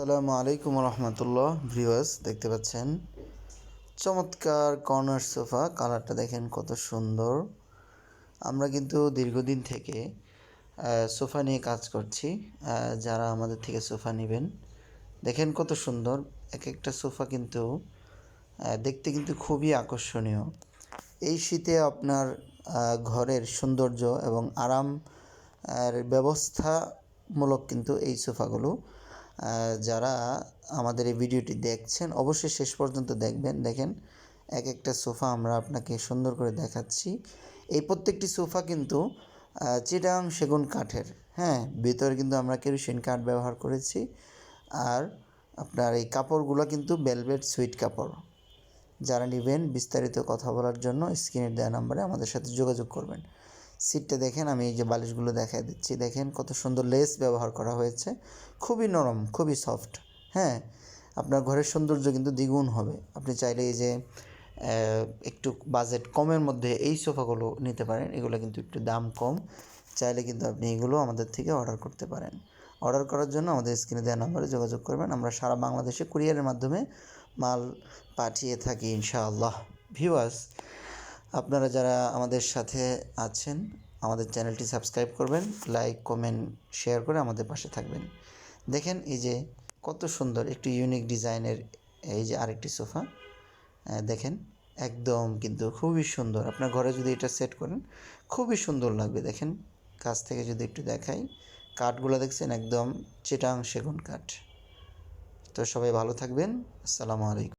আসসালামু আলাইকুম রহমতুল্লাহ। ভিউয়ার্স দেখতে পাচ্ছেন চমৎকার কর্নার সোফা। কালারটা দেখেন কত সুন্দর। আমরা কিন্তু দীর্ঘদিন থেকে সোফা নিয়ে কাজ করছি। যারা আমাদের থেকে সোফা নেবেন দেখেন কত সুন্দর। এক একটা সোফা কিন্তু দেখতে কিন্তু খুবই আকর্ষণীয়। এই শীতে আপনার ঘরের সৌন্দর্য এবং আরাম আর ব্যবস্থামূলক কিন্তু এই সোফাগুলো। যারা আমাদের এই ভিডিওটি দেখছেন অবশ্যই শেষ পর্যন্ত দেখবেন। দেখেন এক একটা সোফা আমরা আপনাকে সুন্দর করে দেখাচ্ছি। এই প্রত্যেকটি সোফা কিন্তু চিটাং সেগুন কাঠের, হ্যাঁ, ভিতরে কিন্তু আমরা কেরোসিন কাঠ ব্যবহার করেছি। আর আপনার এই কাপড়গুলো কিন্তু ভেলভেট সুইট কাপড়। যারা নেবেন বিস্তারিত কথা বলার জন্য স্ক্রিনে দেওয়া নাম্বারে আমাদের সাথে যোগাযোগ করবেন। সিটটা দেখেন, আমি এই যে বালিশগুলো দেখাই দিচ্ছি, দেখেন কত সুন্দর লেস ব্যবহার করা হয়েছে, খুবই নরম, খুবই সফট। হ্যাঁ, আপনার ঘরের সৌন্দর্য কিন্তু দ্বিগুণ হবে। আপনি চাইলে এই যে একটু বাজেট কমের মধ্যে এই সোফাগুলো নিতে পারেন। এগুলো কিন্তু একটু দাম কম, চাইলে কিন্তু আপনি এগুলো আমাদের থেকে অর্ডার করতে পারেন। অর্ডার করার জন্য আমাদের স্ক্রিনে দেওয়া নাম্বারে যোগাযোগ করবেন। আমরা সারা বাংলাদেশে কুরিয়ারের মাধ্যমে মাল পাঠিয়ে থাকি ইনশাআল্লাহ। ভিউয়ার্স, আপনারা যারা আমাদের সাথে আছেন আমাদের চ্যানেলটি সাবস্ক্রাইব করবেন, লাইক কমেন্ট শেয়ার করে আমাদের পাশে থাকবেন। দেখেন এই যে কত সুন্দর একটি ইউনিক ডিজাইনের এই যে আরেকটি সোফা। দেখেন একদম কিন্তু খুবই সুন্দর। আপনার ঘরে যদি এটা সেট করেন খুবই সুন্দর লাগবে। দেখেন কাছ থেকে যদি একটু দেখাই, কাঠগুলো দেখছেন একদম চিটাং সেগুন কাঠ। তো সবাই ভালো থাকবেন। আসসালামু আলাইকুম।